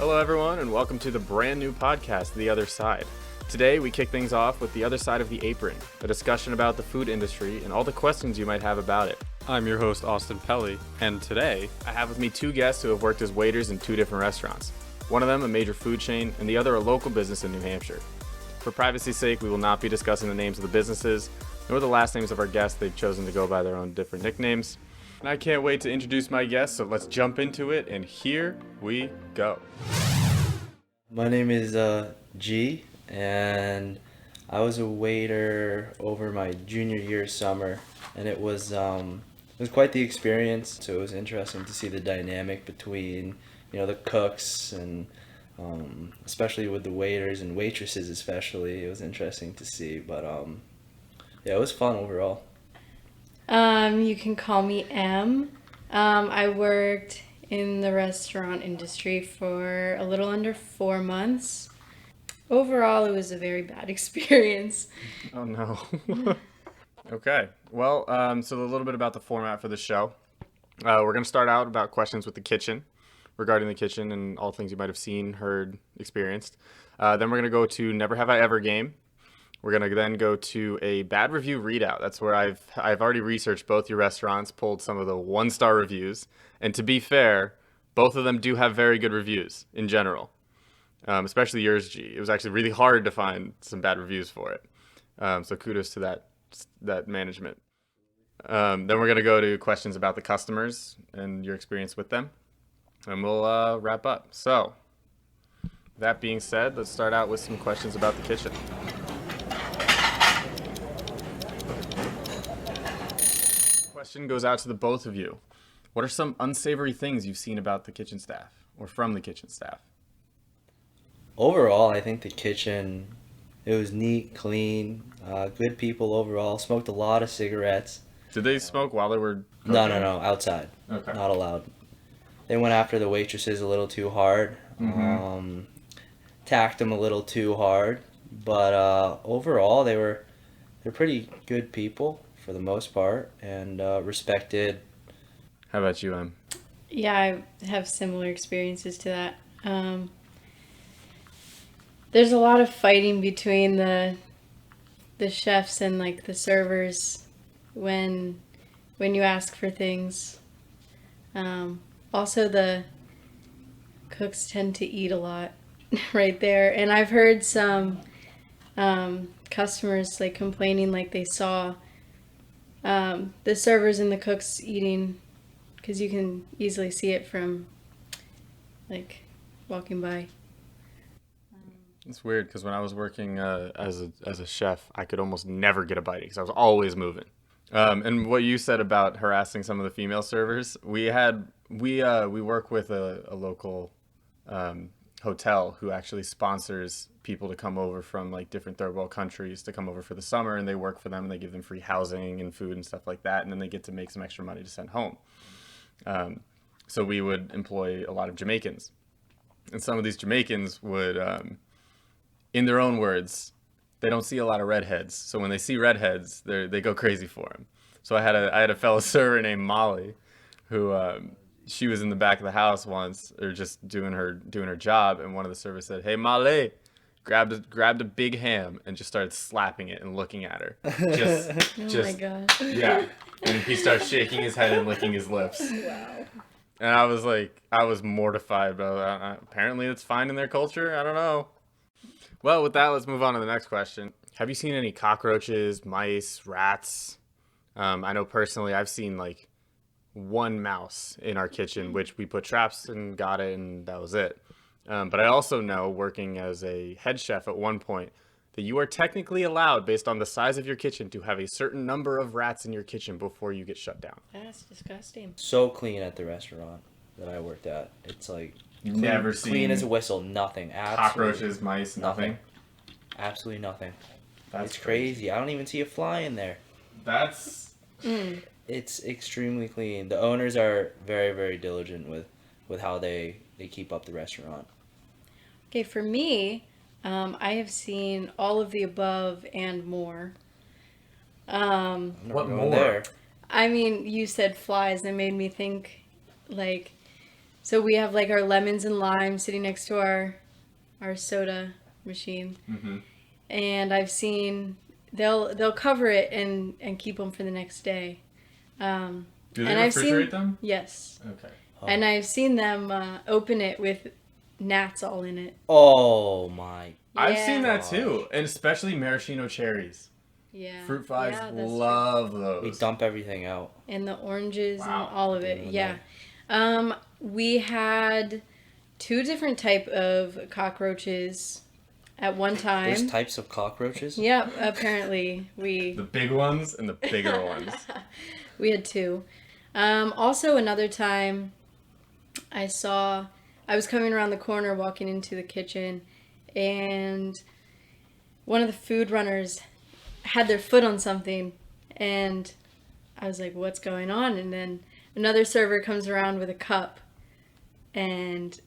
Hello, everyone, and welcome to the brand new podcast, The Other Side. Today, we kick things off with The Other Side of the Apron, a discussion about the food industry and all the questions you might have about it. I'm your host, Austin Pelly, and today, I have with me two guests who have worked as waiters in two different restaurants. One of them a major food chain, and the other a local business in New Hampshire. For privacy's sake, we will not be discussing the names of the businesses, nor the last names of our guests. They've chosen to go by their own different nicknames. And I can't wait to introduce my guests, so let's jump into it, and here we go. My name is G, and I was a waiter over my junior year summer, and it was quite the experience. So it was interesting to see the dynamic between, the cooks and especially with the waiters and waitresses especially. It was interesting to see, but it was fun overall. You can call me M. I worked in the restaurant industry for a little under 4 months. Overall, it was a very bad experience. Oh, no. Okay. Well, so a little bit about the format for the show. We're going to start out about questions with the kitchen, regarding the kitchen and all things you might have seen, heard, experienced. Then we're going to go to Never Have I Ever game. We're going to then go to a bad review readout. That's where I've already researched both your restaurants, pulled some of the one-star reviews. And to be fair, both of them do have very good reviews in general, especially yours, G. It was actually really hard to find some bad reviews for it. So kudos to that management. Then we're going to go to questions about the customers and your experience with them. And we'll wrap up. So that being said, let's start out with some questions about the kitchen. Question goes out to the both of you. What are some unsavory things you've seen about the kitchen staff or from the kitchen staff? Overall, I think the kitchen, it was neat, clean, good people overall. Smoked a lot of cigarettes. Did they smoke while they were cooking? No, outside. Okay. Not allowed. They went after the waitresses a little too hard. Mm-hmm. Tacked them a little too hard. But overall, they're pretty good people for the most part, and respected. How about you, Em? Yeah, I have similar experiences to that. There's a lot of fighting between the chefs and like the servers when you ask for things. Also, the cooks tend to eat a lot right there, and I've heard some customers like complaining like they saw the servers and the cooks eating, because you can easily see it from like walking by. It's weird because when I was working as a chef, I could almost never get a bite because I was always moving. And what you said about harassing some of the female servers, we work with a local hotel who actually sponsors people to come over from like different third world countries to come over for the summer, and they work for them and they give them free housing and food and stuff like that, and then they get to make some extra money to send home. So we would employ a lot of Jamaicans, and some of these Jamaicans would, in their own words, they don't see a lot of redheads, so when they see redheads, they go crazy for them. So I had a fellow server named Molly, who she was in the back of the house once, or just doing her job, and one of the servers said, "Hey, Molly," grabbed a big ham and just started slapping it and looking at her. Oh my gosh. Yeah. And he starts shaking his head and licking his lips. Wow. And I was mortified, but apparently it's fine in their culture. I don't know. Well, with that, let's move on to the next question. Have you seen any cockroaches, mice, rats? I know personally I've seen like one mouse in our kitchen, which we put traps and got it, and that was it. But I also know, working as a head chef at one point, that you are technically allowed, based on the size of your kitchen, to have a certain number of rats in your kitchen before you get shut down. That's disgusting. So clean at the restaurant that I worked at. It's like You've never clean seen as a whistle. Nothing. cockroaches, mice, nothing? Absolutely nothing. That's it's crazy. I don't even see a fly in there. That's... It's extremely clean. The owners are very, very diligent with how they keep up the restaurant. Okay, for me, I have seen all of the above and more. What more? There. I mean, you said flies. That made me think, like, So we have like our lemons and lime sitting next to our soda machine. Mm-hmm. And I've seen they'll cover it and keep them for the next day. Do they and I've refrigerate seen them? yes, Okay. Oh. and I've seen them open it with gnats all in it. Oh my. I've Yeah. seen that too, and especially maraschino cherries. Yeah, Fruit flies yeah, that's true. love We those. dump everything out. And the oranges Wow. and all of it. Yeah. Yeah. We had 2 different type of cockroaches at one time. There's types of cockroaches? Yep, apparently The big ones and the bigger ones. we had 2. Also another time I was coming around the corner walking into the kitchen, and one of the food runners had their foot on something, and I was like, what's going on? And then another server comes around with a cup, and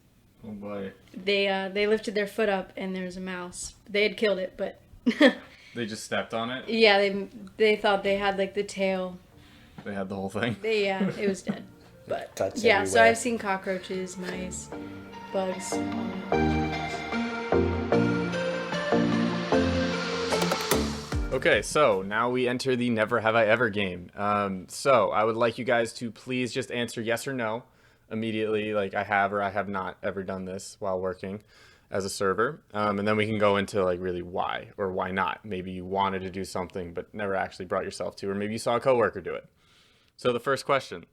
Oh boy. they lifted their foot up, and there was a mouse. They had killed it, but They just stepped on it. yeah, they thought they had like the tail. They had the whole thing. It was dead. But Cuts yeah, so everywhere. I've seen cockroaches, mice, bugs. Okay, so now we enter the Never Have I Ever game. So I would like you guys to please just answer yes or no immediately, like I have or I have not ever done this while working as a server. And then we can go into like really why or why not. Maybe you wanted to do something but never actually brought yourself to, or maybe you saw a coworker do it. So the first question,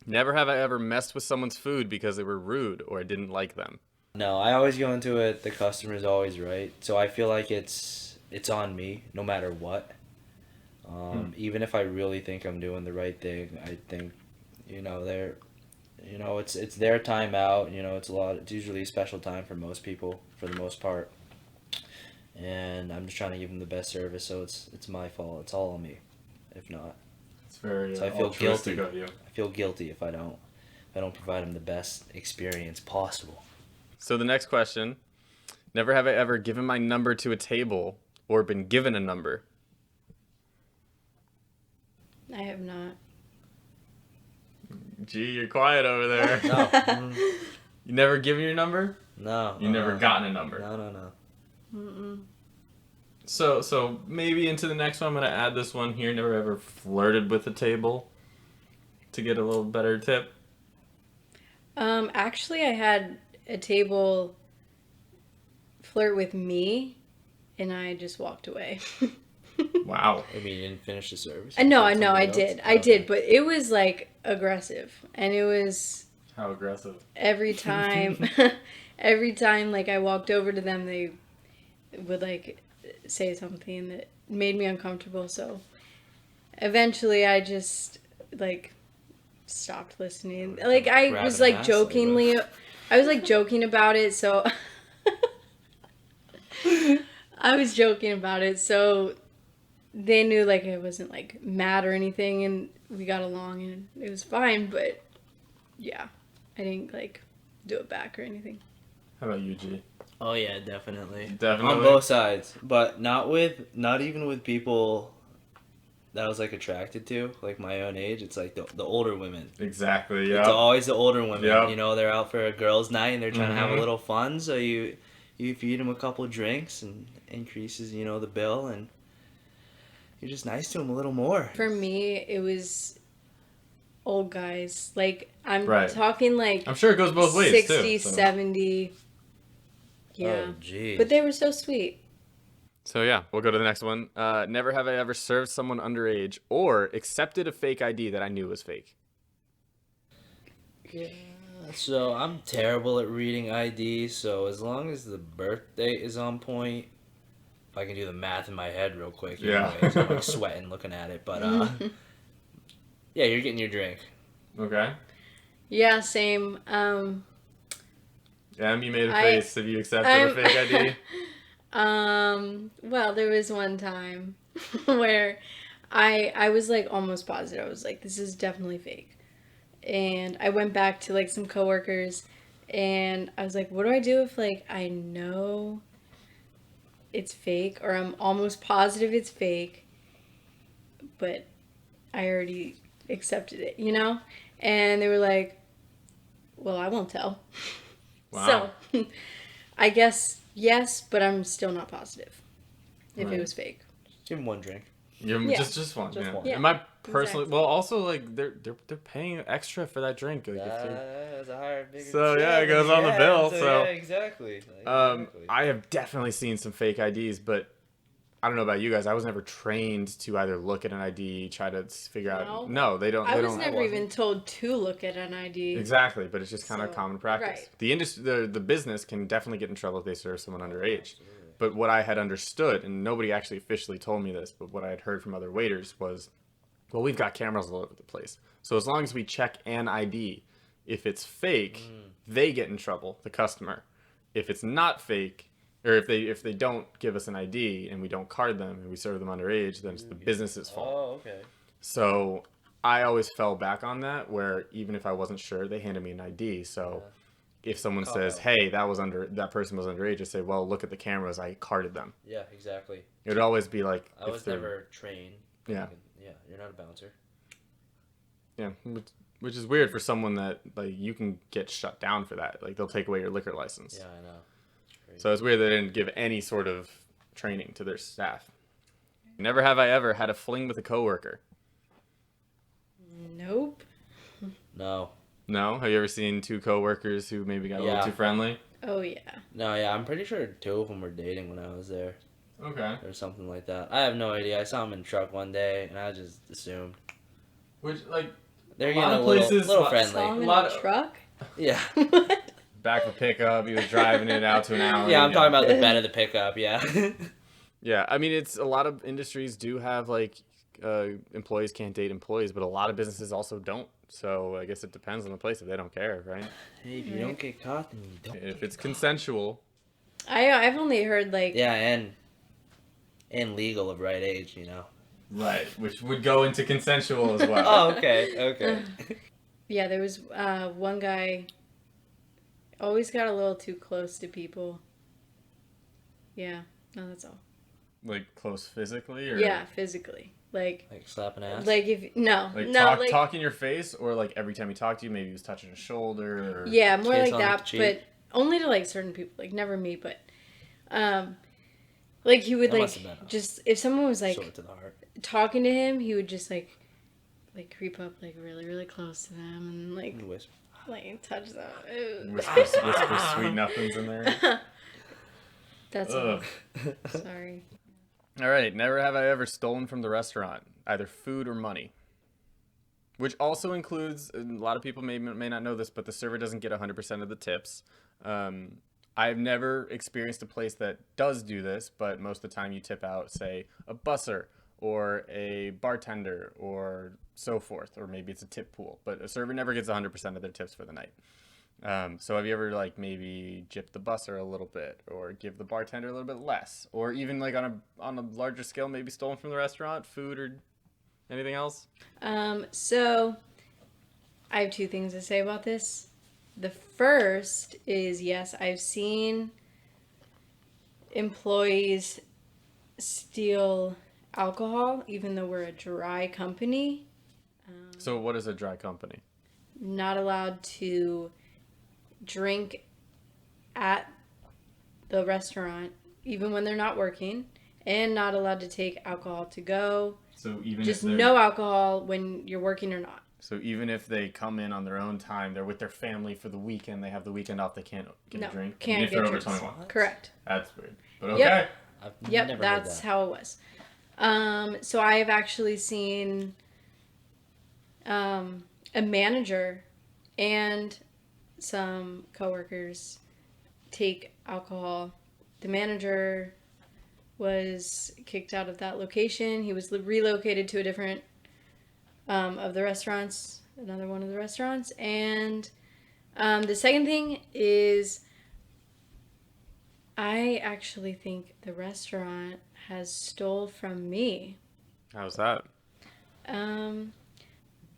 never have I ever messed with someone's food because they were rude or I didn't like them. No, I always go into it, the customer's always right. So I feel like it's on me, no matter what. Even if I really think I'm doing the right thing, I think, it's their time out. It's usually a special time for most people, for the most part. And I'm just trying to give them the best service, so it's my fault. It's all on me, if not. It's very So I feel altruistic guilty. of you. I feel guilty if I don't provide them the best experience possible. So the next question, never have I ever given my number to a table or been given a number. I have not. Gee, you're quiet over there. No. You never given your number? No. You never gotten a number. No. Mm-mm. So maybe into the next one, I'm going to add this one here. Never ever flirted with a table to get a little better tip. Actually, I had a table flirt with me, and I just walked away. Wow. I mean, you didn't finish the service? No, Somebody I else? did. I did, but it was like aggressive, and it was How aggressive. every time. Every time, like I walked over to them, they would like say something that made me uncomfortable. So eventually, I just like stopped listening. Like I Grab was an like ass, jokingly, I was like joking about it. So I was joking about it. So they knew like I wasn't like mad or anything, and we got along, and it was fine. But yeah, I didn't like do it back or anything. How about you, G? Oh yeah, definitely. Definitely. On both sides, but not even with people that I was like attracted to, like my own age. It's like the older women. Exactly, It's yeah. always the older women. Yep. You know, they're out for a girls' night and they're trying to have a Mhm. little fun. So you feed them a couple drinks and increases the bill, and you're just nice to them a little more. For me, it was old guys. Like, I'm Right. talking like I'm sure it goes both ways, 60, too. So. 70. Yeah. Oh geez. But they were so sweet. So yeah, we'll go to the next one. Never have I ever served someone underage or accepted a fake ID that I knew was fake. Yeah, so I'm terrible at reading IDs, so as long as the birth date is on point, if I can do the math in my head real quick, Yeah. anyways, I'm like sweating looking at it, but yeah, you're getting your drink. Okay. Yeah, same. Em, you made a I- face. Have you accepted a fake ID? Well, there was one time where I was like almost positive. I was like, this is definitely fake. And I went back to like some coworkers and I was like, what do I do if like I know it's fake or I'm almost positive it's fake, but I already accepted it, you know? And they were like, Well, I won't tell. Wow. So, I guess yes, but I'm still not positive if Right. it was fake. Give him one drink. Yeah, Yeah. just one. Just yeah. one. Yeah, And my personally, exactly. well, also like they're paying extra for that drink. Like, if That's a higher, bigger So, yeah, it tip. goes on the bill, so- yeah, exactly. I have definitely seen some fake IDs, but I don't know about you guys. I was never trained to either look at an ID, try to figure out. No, they don't. I They was don't. never even told to look at an ID. Exactly, but it's just kind of So, common practice. right. The industry, the business can definitely get in trouble if they serve someone underage. But what I had understood, and nobody actually officially told me this, but what I had heard from other waiters was, well, we've got cameras all over the place. So as long as we check an ID, if it's fake, they get in trouble, the customer. If it's not fake, or if they don't give us an ID and we don't card them and we serve them underage, then it's the business's fault. Oh, okay. So I always fell back on that, where even if I wasn't sure, they handed me an ID. So if someone Call says, out. "Hey, that person was underage," I say, "Well, look at the cameras. I carded them." Yeah, exactly. It would always be like, I if was they're- never trained. Yeah. Yeah, you're not a bouncer. yeah, which is weird for someone that like you can get shut down for that. Like they'll take away your liquor license. Yeah, I know. It's crazy. So it's weird they didn't give any sort of training to their staff. Never have I ever had a fling with a coworker. Nope. No. No? Have you ever seen two coworkers who maybe got a little Yeah. too friendly? Oh yeah. No, yeah, I'm pretty sure two of them were dating when I was there, Okay. or something like that. I have no idea. I saw them in the truck one day, and I just assumed Which like they're A getting lot a of little, places- little lot- Saw him friendly. in lot a of- truck. Yeah. What? back for pickup, he was driving it out to an hour. Yeah, I'm talking about the bed of the pickup. Yeah. Yeah, I mean, it's a lot of industries do have like employees can't date employees, but a lot of businesses also don't. So I guess it depends on the place if they don't care, right? Hey, if you don't get caught, then you don't. If it's consensual, I've only heard like Yeah, and legal of right age, you know. right, which would go into consensual as well. Oh, okay, okay. yeah, there was one guy always got a little too close to people. Yeah, no, that's all. Like close physically, or Yeah, physically. Like Like slapping ass. if no, like no, talk, like talk in your face, or like every time he talked to you, maybe he was touching your shoulder. Or... yeah, more Kiss like on the that, cheek. but only to like certain people, like never me, but like he would That like must have been just if someone was like Sword to the heart. talking to him, he would just like creep up like really really close to them and like And whisper. touch them. Ew. whisper sweet nothings in there. That's all. Ugh. Sorry. All right, never have I ever stolen from the restaurant, either food or money. Which also includes, and a lot of people may not know this, but the server doesn't get 100% of the tips. I've never experienced a place that does do this, but most of the time you tip out, say, a busser or a bartender or so forth, or maybe it's a tip pool. But a server never gets 100% of their tips for the night. So have you ever like maybe gypped the busser a little bit, or give the bartender a little bit less, or even like on a larger scale, maybe stolen from the restaurant, food or anything else? So I have two things to say about this. The first is yes, I've seen employees steal alcohol, even though we're a dry company. So what is a dry company? Not allowed to drink at the restaurant, even when they're not working, and not allowed to take alcohol to go. So even Just if they're, no alcohol when you're working or not. So even if they come in on their own time, they're with their family for the weekend, they have the weekend off, they can't get No, a drink. can't even if get they're over drinks. 21. Correct. That's weird. But okay. Yep. I've Yep, never that's heard that. how it was. So I have actually seen a manager and some coworkers take alcohol. The manager was kicked out of that location. He was relocated to a different of the restaurants, another one of the restaurants. And the second thing is I actually think the restaurant has stole from me. How's that?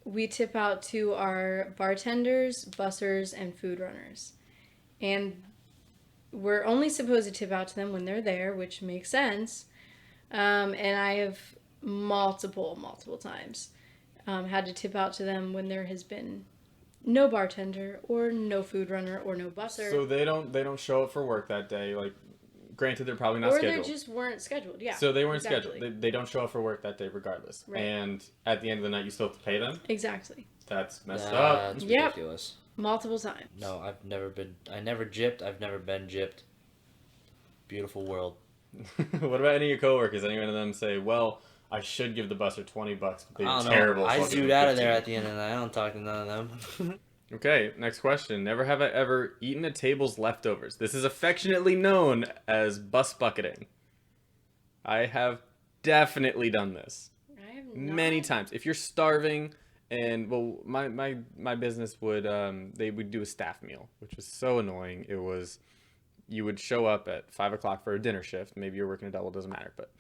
We tip out to our bartenders, bussers, and food runners. And we're only supposed to tip out to them when they're there, which makes sense. And I have multiple times had to tip out to them when there has been no bartender or no food runner or no busser. So they don't show up for work that day. Like, granted, they're probably not or scheduled. they just weren't scheduled. Yeah. So they weren't exactly. scheduled. They don't show up for work that day regardless. Right. And at the end of the night, you still have to pay them. Exactly. That's messed up. That's Yep. ridiculous. Multiple times. No, I never gypped. I've never been gypped. Beautiful world. What about any of your coworkers? Any one of them say, "Well, I should give the busser $20, but they I were don't terrible." know. so I I'll give zoot them out of there 15." at the end of the night. I don't talk to none of them. Okay, next question. Never have I ever eaten a table's leftovers. This is affectionately known as bus bucketing. I have definitely done this I have many times. If you're starving, and well, my business would they would do a staff meal, which was so annoying. It was, you would show up at 5 o'clock for a dinner shift. Maybe you're working a double, doesn't matter, but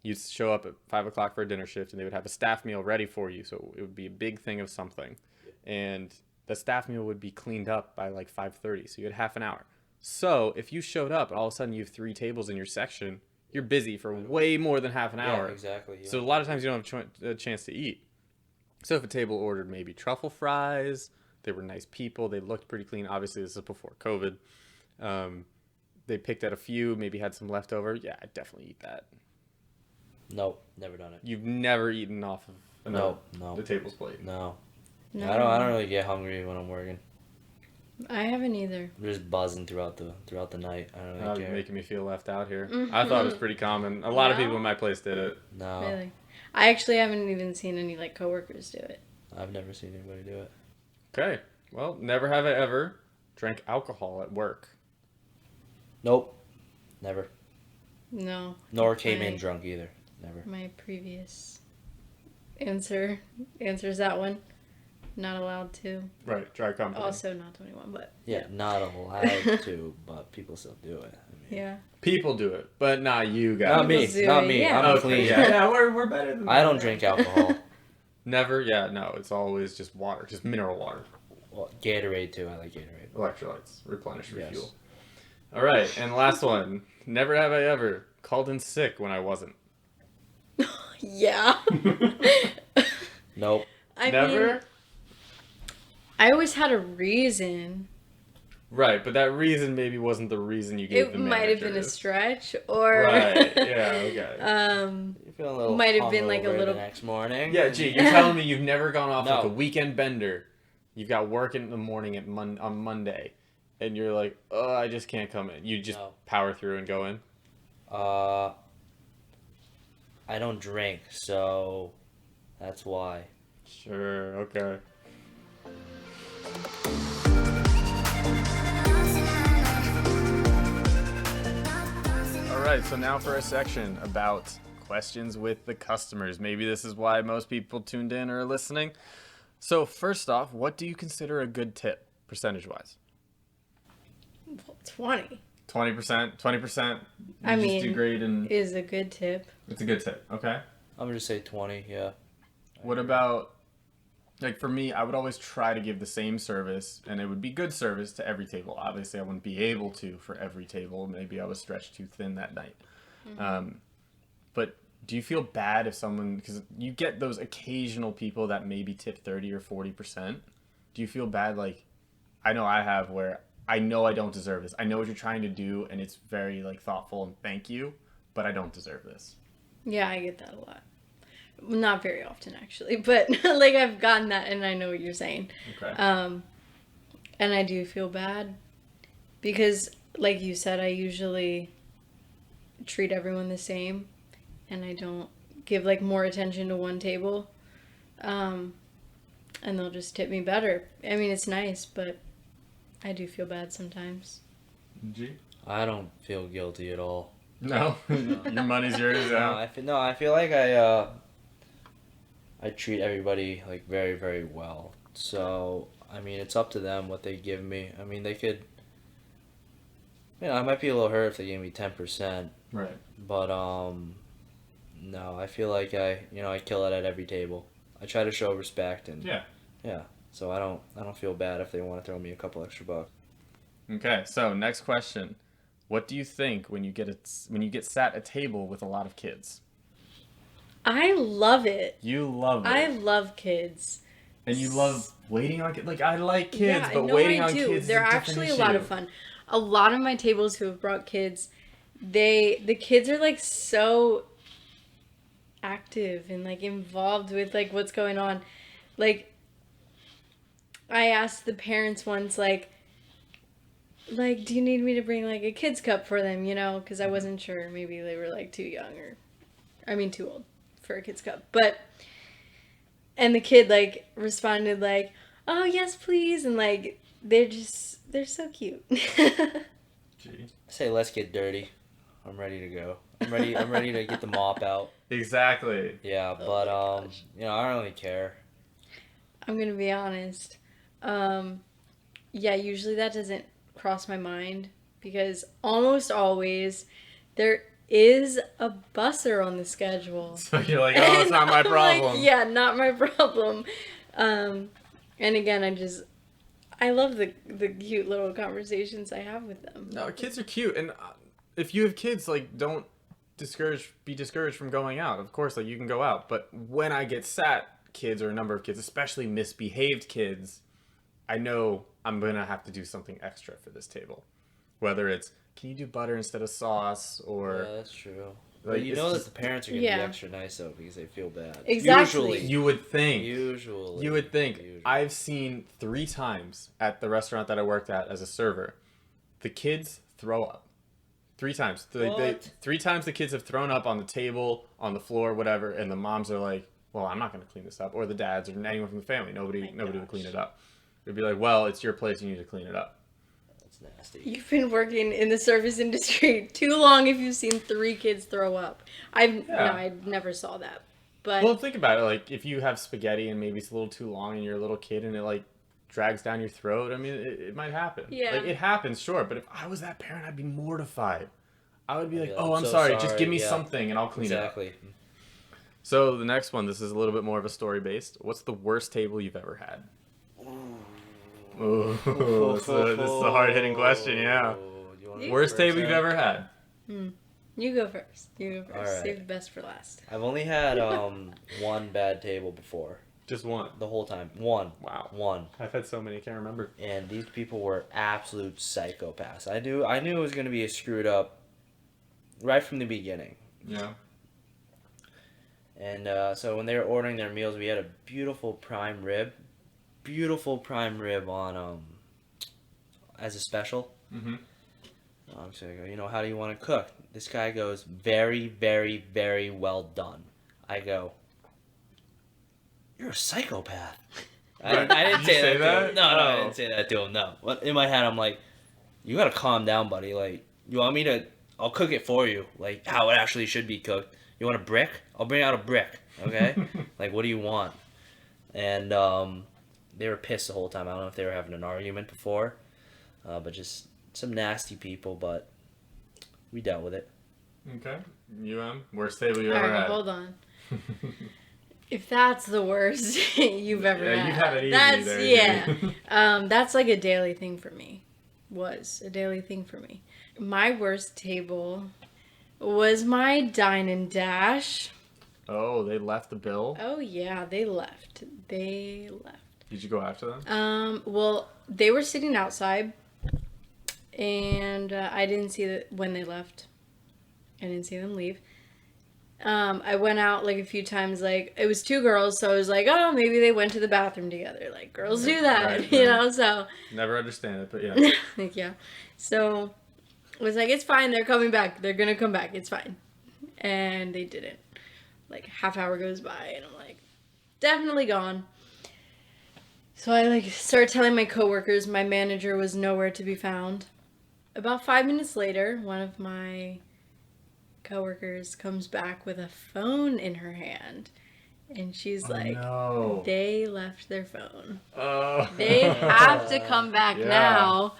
you'd show up at 5 o'clock for a dinner shift, and they would have a staff meal ready for you. So it would be a big thing of something, and the staff meal would be cleaned up by like 5:30. So you had half an hour. So if you showed up and all of a sudden you have 3 tables in your section, you're busy for way more than half an hour. Yeah, exactly. Yeah. So a lot of times you don't have a chance to eat. So if a table ordered maybe truffle fries, they were nice people, they looked pretty clean. Obviously, this is before COVID. They picked out a few, maybe had some leftover. Yeah, I'd definitely eat that. Nope, never done it. You've never eaten off of No. the table's plate. No. No. I don't really get hungry when I'm working. I haven't either. I'm just buzzing throughout the night. I don't really You're care. making me feel left out here. I thought it was pretty common. A lot of No? people in my place did it. No, Really. I actually haven't even seen any like coworkers do it. I've never seen anybody do it. Okay. Well, never have I ever drank alcohol at work. Nope, never. No. Nor came in Right. drunk either. Never. My previous answers that one. Not allowed to. Right, dry company. Also not 21, but Yeah, not allowed to, but people still do it. I mean, yeah. People do it, but not you guys. Not me. People do Not it, me. yeah. I'm Okay, clean. yeah, we're better than I don't drink alcohol. Never, yeah, no, it's always just water, just mineral water. Well, Gatorade too. I like Gatorade. Electrolytes, replenish, Yes. refuel. All right, and last one. Never have I ever called in sick when I wasn't. Yeah. Nope. I Never? mean, I always had a reason. Right, but that reason maybe wasn't the reason you gave It the might have been a managers. stretch, or Right, yeah, okay. You're feeling a little. Might have been like a hungover little- the next morning. Yeah, gee, you're telling me you've never gone off like No. a weekend bender. You've got work in the morning on Monday, and you're like, oh, I just can't come in. You just No. power through and go in? I don't drink, so that's why. Sure, okay. All right, so now for a section about questions with the customers. Maybe this is why most people tuned in or are listening. So first off, what do you consider a good tip, percentage-wise? 20 20%? 20%? I You mean, just do great and is a good tip. it's a good tip, okay? I'm gonna say 20. Yeah. What about, like for me, I would always try to give the same service, and it would be good service to every table. Obviously, I wouldn't be able to for every table. Maybe I was stretched too thin that night. But do you feel bad if someone, because you get those occasional people that maybe tip 30 or 40%. Do you feel bad, like, I know I have, where I know I don't deserve this. I know what you're trying to do, and it's very, like, thoughtful and thank you, but I don't deserve this. Yeah, I get that a lot. Not very often, actually, but like I've gotten that, and I know what you're saying. Okay. And I do feel bad because, like you said, I usually treat everyone the same, and I don't give like more attention to one table. And they'll just tip me better. I mean, it's nice, but I do feel bad sometimes. G? I don't feel guilty at all. No? Your money's yours. I feel like I treat everybody like very, very well. So I mean, it's up to them what they give me. I mean, they could. I might be a little hurt if they gave me 10%, Right. but no, I feel like I kill it at every table. I try to show respect and Yeah. so I don't feel bad if they want to throw me a couple extra bucks. Okay, so next question. What do you think when you get sat at a table with a lot of kids? I love it. You love it. I love kids. And you love waiting on kids. Like, I like kids, Yeah, but no, waiting I on do. kids They're is a different actually issue. a lot of fun. A lot of my tables who have brought kids, the kids are like so active and like involved with like what's going on. Like, I asked the parents once, like, do you need me to bring like a kid's cup for them, you know? Because I wasn't sure. Maybe they were like too young too old for a kid's cup. And the kid like responded like, oh yes, please. And like, they're so cute. Gee. Say, let's get dirty. I'm ready to go. I'm ready to get the mop out. Exactly. Yeah, Oh but my gosh. you know, I don't really care. I'm going to be honest. Yeah, usually that doesn't cross my mind because almost always there is a busser on the schedule. So you're like, oh, it's not my problem. Like, yeah, not my problem. And again, I love the cute little conversations I have with them. No, kids are cute, and if you have kids, like, don't be discouraged from going out. Of course, like, you can go out, but when I get sat kids or a number of kids, especially misbehaved kids, I know I'm gonna have to do something extra for this table. Whether it's, can you do butter instead of sauce, or Yeah, that's true. like, But you know that just- the parents are gonna Yeah. be extra nice though because they feel bad. Exactly. you would think. Usually. You would think. Usually. I've seen 3 times at the restaurant that I worked at as a server, the kids throw up. 3 times. What? 3 times the kids have thrown up on the table, on the floor, whatever, and the moms are like, well, I'm not going to clean this up. Or the dads or anyone from the family. Nobody would clean it up. They'd be like, well, it's your place. You need to clean it up. That's nasty. You've been working in the service industry too long if you've seen 3 kids throw up. I never saw that. But Well, think about it. Like, if you have spaghetti and maybe it's a little too long and you're a little kid and it, like, drags down your throat, I mean, it might happen. Yeah. Like, it happens, sure. But if I was that parent, I'd be mortified. I would be like, Yeah, oh, I'm I'm so sorry. Just sorry, give me yeah. something and I'll clean it up. Exactly. So the next one, this is a little bit more of a story based. What's the worst table you've ever had? Ooh, so this is a hard hitting question, yeah. You wanna go Worst first, table you've Aaron? ever had? you go first. All right. Save the best for last. I've only had one bad table before Just one. the whole time. One. Wow. One. I've had so many, I can't remember. And these people were absolute psychopaths. I knew it was gonna be a screwed up right from the beginning. Yeah. And so when they were ordering their meals, we had a beautiful prime rib on as a special. Mm-hmm. So I go, you know, how do you want to cook? This guy goes, very, very, very well done. I go, you're a psychopath. I didn't Did you say say that. that? To him. No, I Oh. didn't say that to him. No. But in my head, I'm like, you gotta calm down, buddy. Like, you want me to? I'll cook it for you. Like how it actually should be cooked. You want a brick? I'll bring out a brick. Okay. Like, what do you want? And they were pissed the whole time. I don't know if they were having an argument before, but just some nasty people. But we dealt with it. Okay. Worst table you All ever right, had? hold on. If that's the worst you've ever Yeah, had, you've had it easy that's there, that's like a daily thing for me. Was a daily thing for me. My worst table was my dine and dash. Oh, they left the bill? Oh yeah, they left. They left. Did you go after them? Well, they were sitting outside, and I didn't see when they left. I didn't see them leave. I went out like a few times. Like, it was 2 girls, so I was like, oh, maybe they went to the bathroom together. Like, girls do that, Right, you right. know. So Never understand it, but yeah. like, yeah. So I was like, it's fine. They're coming back. They're gonna come back. It's fine. And they didn't. Like, half hour goes by, and I'm like, definitely gone. So I like started telling my coworkers my manager was nowhere to be found. About 5 minutes later, one of my coworkers comes back with a phone in her hand, and she's like, no. they left their phone. Oh. They have to come back Yeah. now.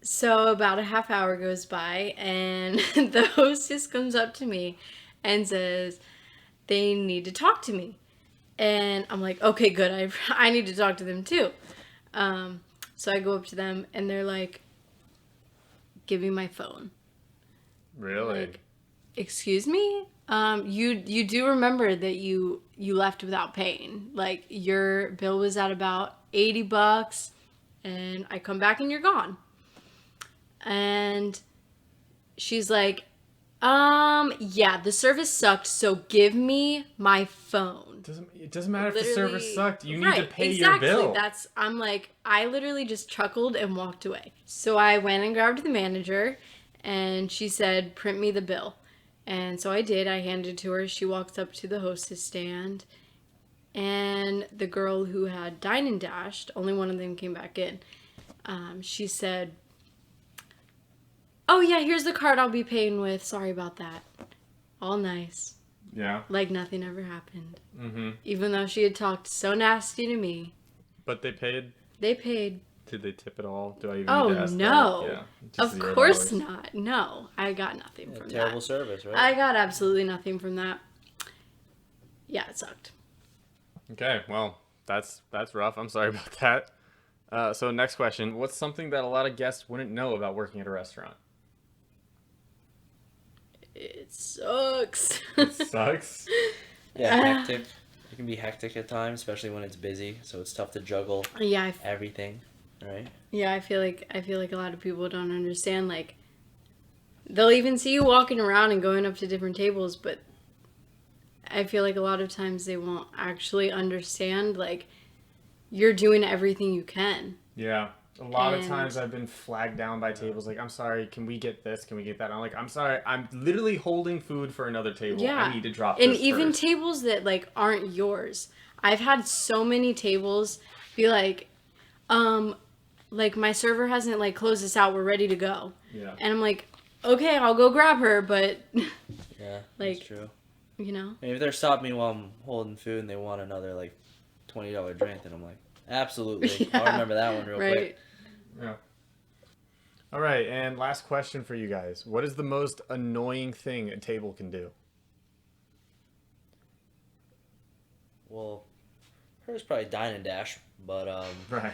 So about a half hour goes by, and the hostess comes up to me and says, they need to talk to me. And I'm like, okay, good. I need to talk to them too. So I go up to them, and they're like, give me my phone. Really? Like, excuse me? You do remember that you left without paying. Like, your bill was at about $80, and I come back and you're gone. And she's like, yeah, the service sucked, so give me my phone. It doesn't matter if the service sucked. You need right, to pay exactly. your bill. I'm like, I literally just chuckled and walked away. So I went and grabbed the manager, and she said, print me the bill. And so I did. I handed it to her. She walks up to the hostess stand, and the girl who had dined and dashed, only one of them came back in. She said, oh yeah, here's the card I'll be paying with. Sorry about that. All nice. Yeah. Like nothing ever happened. Mm-hmm. Even though she had talked so nasty to me. But they paid? They paid. Did they tip it all? Do I even Oh, need to ask no. that? Yeah. Of course not. No. I got nothing from that. Terrible service, right? I got absolutely nothing from that. Yeah, it sucked. Okay, well, that's rough. I'm sorry about that. So next question. What's something that a lot of guests wouldn't know about working at a restaurant? It sucks. It sucks? Yeah, hectic. It can be hectic at times, especially when it's busy. So it's tough to juggle everything, right? Yeah, I feel like a lot of people don't understand. Like, they'll even see you walking around and going up to different tables, but I feel like a lot of times they won't actually understand. Like, you're doing everything you can. Yeah. A lot of times I've been flagged down by tables like, I'm sorry, can we get this? Can we get that? I'm like, I'm sorry, I'm literally holding food for another table. Yeah. I need to drop this And even first. tables that, like, aren't yours. I've had so many tables be like, my server hasn't, like, closed us out. We're ready to go. Yeah. And I'm like, okay, I'll go grab her, but... Yeah, like, that's true. You know? And if they're stopping me while I'm holding food and they want another, like, $20 drink, then I'm like, absolutely. Yeah. I'll remember that one real quick. Yeah. All right, and last question for you guys. What is the most annoying thing a table can do? Well, hers probably dine and dash, but Right.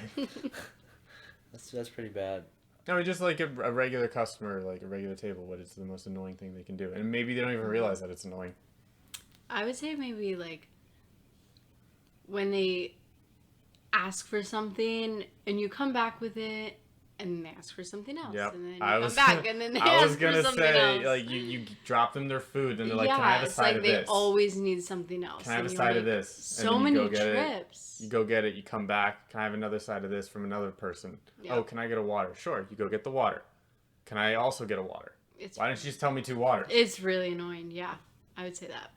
that's pretty bad. No, just like a regular customer, like a regular table, what is the most annoying thing they can do? And maybe they don't even realize that it's annoying. I would say maybe, like, when they ask for something and you come back with it and then they ask for something else. Yep. And then you come back and then they ask for something else. Like, you drop them their food and they're like, yeah, can I have a side of this? They always need something else. Can I have a and side you're of like, this? So and many you go get trips. You go get it, you come back, can I have another side of this from another person? Yep. Oh, can I get a water? Sure, you go get the water. Can I also get a water? Why don't you just tell me 2 waters? It's really annoying, yeah. I would say that.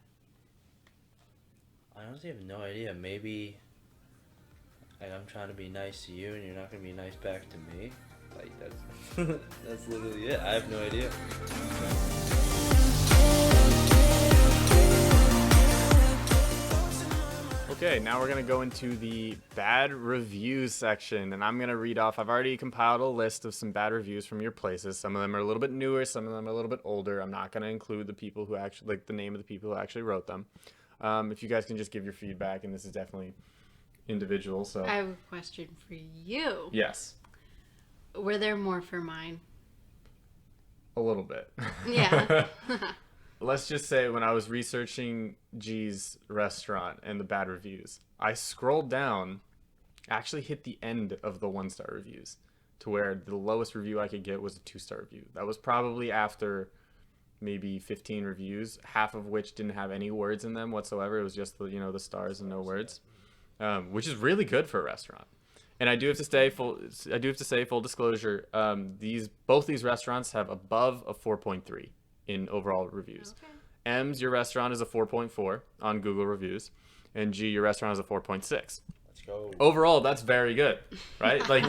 I honestly have no idea. Maybe like I'm trying to be nice to you and you're not gonna be nice back to me. Like that's that's literally it. I have no idea. Okay, now we're going to go into the bad reviews section, and I'm going to read off. I've already compiled a list of some bad reviews from your places. Some of them are a little bit newer, some of them are a little bit older. I'm not going to include the people who actually, like the name of the people who actually wrote them. If you guys can just give your feedback, and this is definitely individual, so. I have a question for you. Yes. Were there more for mine? A little bit. Yeah. Let's just say when I was researching G's restaurant and the bad reviews, I scrolled down, actually hit the end of the 1-star reviews to where the lowest review I could get was a 2-star review. That was probably after maybe 15 reviews, half of which didn't have any words in them whatsoever. It was just the, the stars and no words, which is really good for a restaurant. And I do have to say full disclosure, both these restaurants have above a 4.3 in overall reviews. Okay. M's, your restaurant is a 4.4 on Google reviews, and G, your restaurant is a 4.6. Let's go. Overall, that's very good, right? like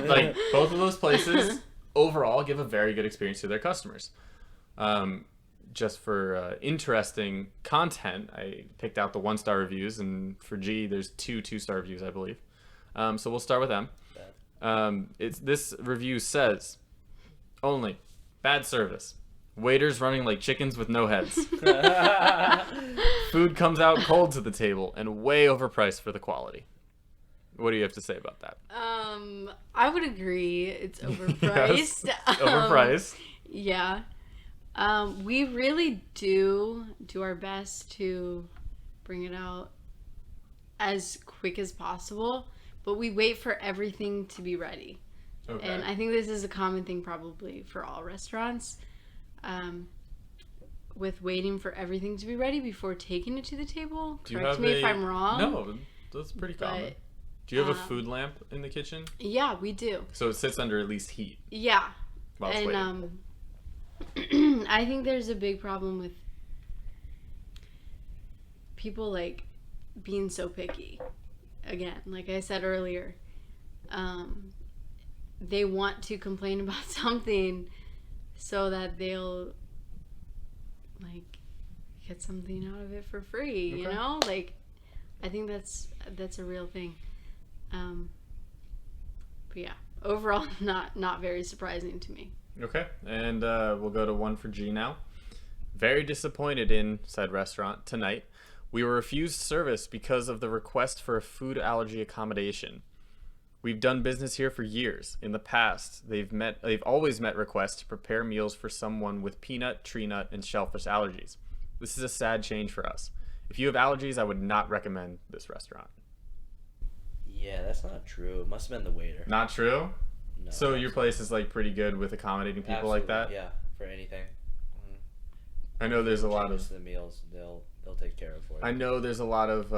both of those places overall give a very good experience to their customers. Just for interesting content, I picked out the 1-star reviews, and for G, there's 2 2-star reviews, I believe. So we'll start with them. This review says only bad service. Waiters running like chickens with no heads. Food comes out cold to the table and way overpriced for the quality. What do you have to say about that? I would agree. It's overpriced. Yes, overpriced. Yeah. We really do our best to bring it out as quick as possible, but we wait for everything to be ready. Okay. And I think this is a common thing probably for all restaurants, with waiting for everything to be ready before taking it to the table. Correct me if I'm wrong. No, that's pretty common. Do you have a food lamp in the kitchen? Yeah, we do. So it sits under at least heat. Yeah. While it's waiting. I think there's a big problem with people like being so picky. Again, like I said earlier, they want to complain about something so that they'll like get something out of it for free. You know, like I think that's a real thing. But yeah, overall, not very surprising to me. Okay, and we'll go to one for G now. Very disappointed in said restaurant tonight. We were refused service because of the request for a food allergy accommodation. We've done business here for years. In the past, they've always met requests to prepare meals for someone with peanut, tree nut, and shellfish allergies. This is a sad change for us. If you have allergies, I would not recommend this restaurant. Yeah, that's not true. It must have been the waiter. Not true? No, So your place is like pretty good with accommodating people like that? Yeah, for anything. I know there's a lot of the meals. They'll take care of for you. I know there's a lot of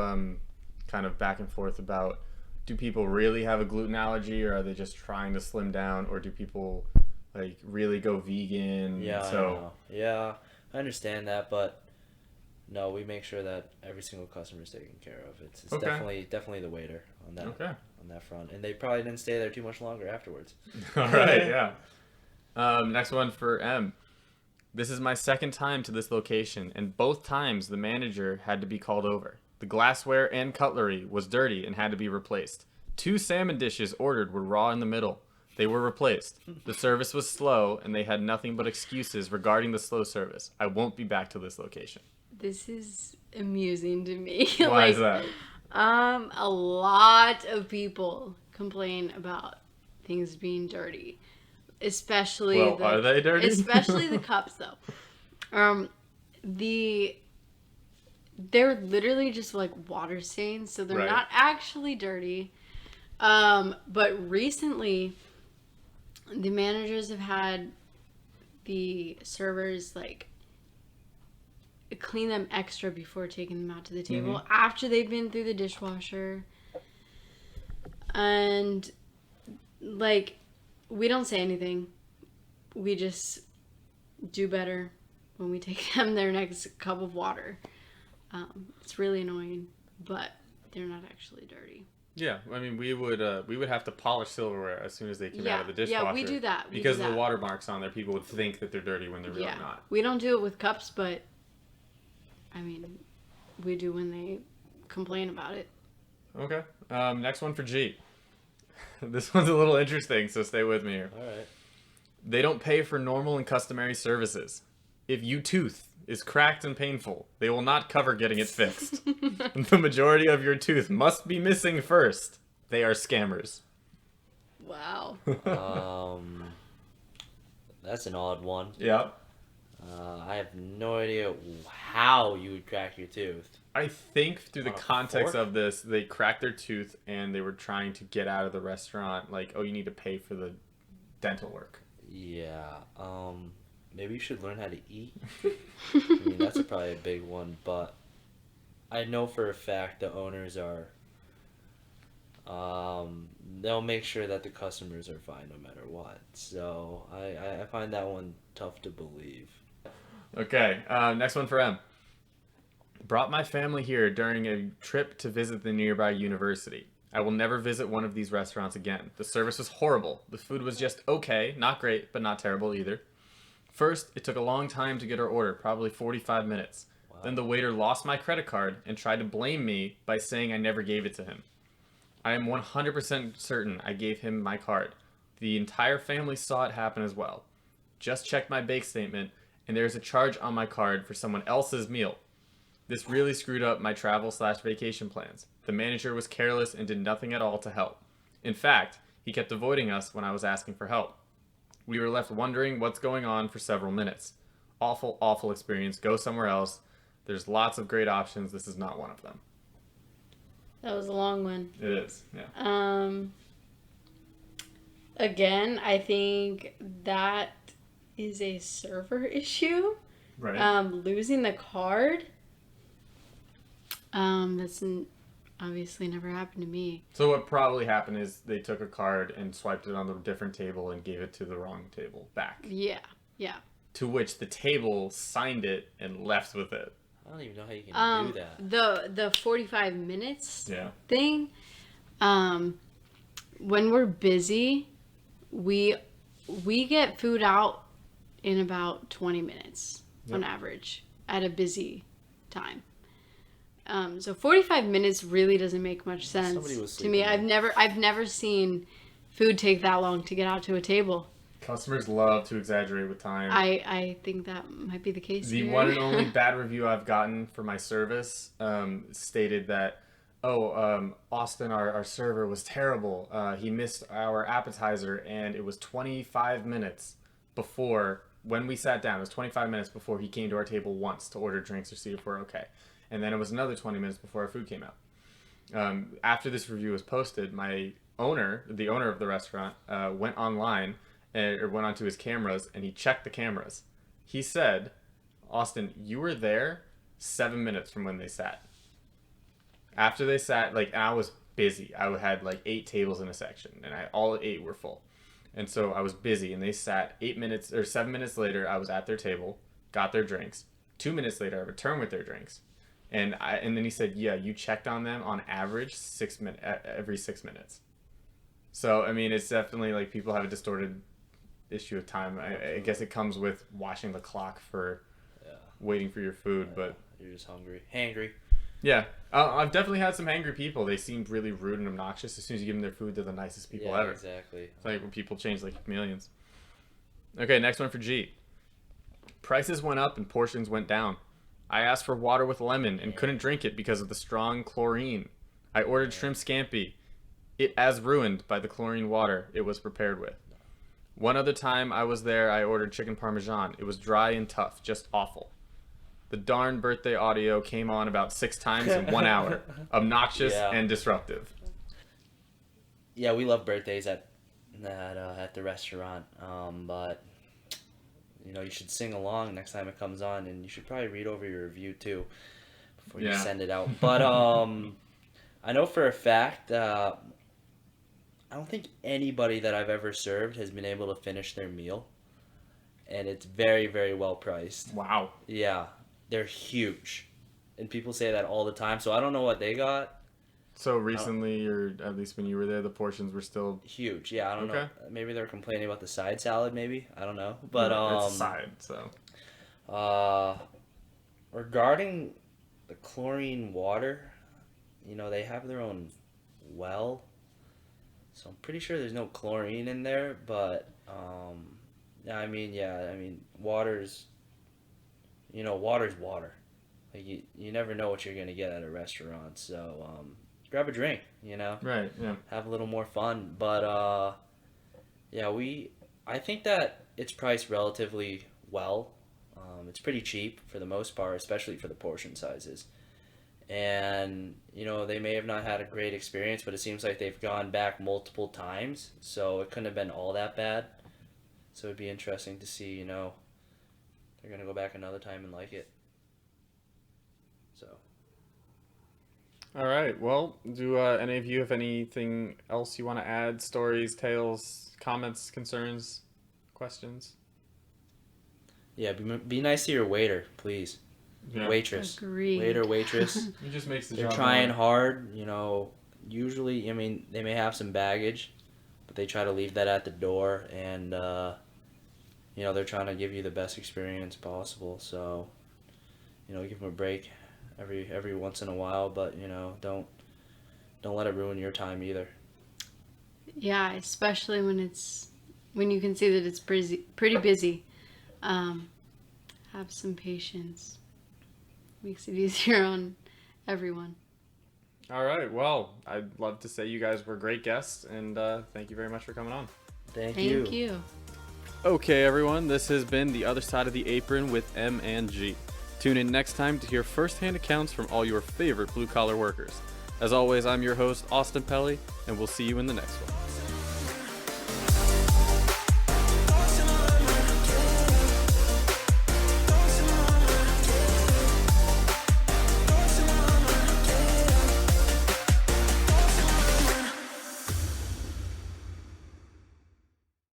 kind of back and forth about, do people really have a gluten allergy, or are they just trying to slim down, or do people like really go vegan? Yeah, so I know. Yeah, I understand that, but no, we make sure that every single customer is taken care of. It's Okay. definitely the waiter on that Okay. on that front, and they probably didn't stay there too much longer afterwards. All right, yeah. Next one for M. This is my second time to this location, and both times the manager had to be called over. The glassware and cutlery was dirty and had to be replaced. 2 salmon dishes ordered were raw in the middle. They were replaced. The service was slow, and they had nothing but excuses regarding the slow service. I won't be back to this location. This is amusing to me. Why is that? A lot of people complain about things being dirty, especially Well, are they dirty? Especially the cups, though. They're literally just like water stains, so they're Right. not actually dirty. But recently, the managers have had the servers like clean them extra before taking them out to the table after they've been through the dishwasher. And like, we don't say anything. We just do better when we take them their next cup of water. It's really annoying, but they're not actually dirty. Yeah, I mean, we would have to polish silverware as soon as they came out of the dishwasher. Yeah, we do that. Because of the watermarks on there, people would think that they're dirty when they're really not. We don't do it with cups, but I mean, we do when they complain about it. Okay. Next one for G. This one's a little interesting, so stay with me here. All right. They don't pay for normal and customary services. If your tooth is cracked and painful, they will not cover getting it fixed. The majority of your tooth must be missing first. They are scammers. Wow. That's an odd one. Yeah. I have no idea how you would crack your tooth. I think through the On a context fork? of this, they cracked their tooth and they were trying to get out of the restaurant. Like, oh, you need to pay for the dental work. Yeah. Maybe you should learn how to eat. I mean, that's probably a big one, but I know for a fact the owners are. They'll make sure that the customers are fine no matter what. So I find that one tough to believe. Okay, next one for M. Brought my family here during a trip to visit the nearby university. I will never visit one of these restaurants again. The service was horrible. The food was just okay, not great, but not terrible either. First, it took a long time to get our order, probably 45 minutes. Wow. Then the waiter lost my credit card and tried to blame me by saying I never gave it to him. I am 100% certain I gave him my card. The entire family saw it happen as well. Just checked my bank statement, and there's a charge on my card for someone else's meal. This really screwed up my travel/vacation plans. The manager was careless and did nothing at all to help. In fact, he kept avoiding us when I was asking for help. We were left wondering what's going on for several minutes. Awful, awful experience. Go somewhere else. There's lots of great options. This is not one of them. That was a long one. It is, yeah. Again, I think that is a server issue. Right. Losing the card. That's obviously never happened to me. So what probably happened is they took a card and swiped it on the different table and gave it to the wrong table back. Yeah. To which the table signed it and left with it. I don't even know how you can do that. The 45 minutes Yeah. thing. When we're busy, we get food out in about 20 minutes on average at a busy time. So 45 minutes really doesn't make much sense to me. I've never seen food take that long to get out to a table. Customers love to exaggerate with time. I think that might be the case The here. one and only bad review I've gotten for my service stated that, Austin, our server, was terrible. He missed our appetizer, and it was 25 minutes before, when we sat down, it was 25 minutes before he came to our table once to order drinks or see if we're okay. And then it was another 20 minutes before our food came out. After this review was posted, the owner of the restaurant, went online or went onto his cameras, and he checked the cameras. He said, Austin, you were there 7 minutes from when they sat. After they sat, I was busy. I had 8 tables in a section, and all 8 were full. And so I was busy, and they sat 7 minutes later. I was at their table, got their drinks. 2 minutes later, I returned with their drinks. And then he said, yeah, you checked on them on average every 6 minutes. So, I mean, it's definitely people have a distorted issue of time. I guess it comes with watching the clock for waiting for your food, but you're just hangry. Yeah, I've definitely had some angry people. They seemed really rude and obnoxious. As soon as you give them their food, they're the nicest people ever. Exactly. It's like when people change like chameleons. Okay, next one for G. Prices went up and portions went down. I asked for water with lemon and couldn't drink it because of the strong chlorine. I ordered shrimp scampi. It as ruined by the chlorine water it was prepared with. One other time I was there, I ordered chicken parmesan. It was dry and tough, just awful. The darn birthday audio came on about 6 times in 1 hour. Obnoxious and disruptive. Yeah, we love birthdays at the restaurant, but you should sing along next time it comes on, and you should probably read over your review too before you send it out. But I know for a fact, I don't think anybody that I've ever served has been able to finish their meal, and it's very, very well priced. Wow. Yeah, they're huge, and people say that all the time. So I don't know what they got. So recently, or at least when you were there, the portions were still huge. Yeah, I don't know. Maybe they're complaining about the side salad. Maybe I don't know. But it's a side. So regarding the chlorine water, they have their own well, so I'm pretty sure there's no chlorine in there. But I mean, water's water. You never know what you're gonna get at a restaurant. So grab a drink, Right, yeah. Have a little more fun. But I think that it's priced relatively well. It's pretty cheap for the most part, especially for the portion sizes. And they may have not had a great experience, but it seems like they've gone back multiple times, so it couldn't have been all that bad. So it'd be interesting to see, they're gonna go back another time and like it. So. All right. Well, do any of you have anything else you want to add? Stories, tales, comments, concerns, questions? Yeah, be nice to your waiter, please. Yeah. Waitress. Agreed. Waiter, waitress. It just makes the They're job trying hard. Usually, they may have some baggage, but they try to leave that at the door, and they're trying to give you the best experience possible. So, give them a break every once in a while, but don't let it ruin your time either. Yeah, especially when you can see that it's pretty busy. Have some patience. Makes it easier on everyone. All right. Well, I'd love to say you guys were great guests, and thank you very much for coming on. Thank you. Okay, everyone, this has been The Other Side of the Apron with M and G. Tune in next time to hear firsthand accounts from all your favorite blue-collar workers. As always, I'm your host, Austin Pelly, and we'll see you in the next one.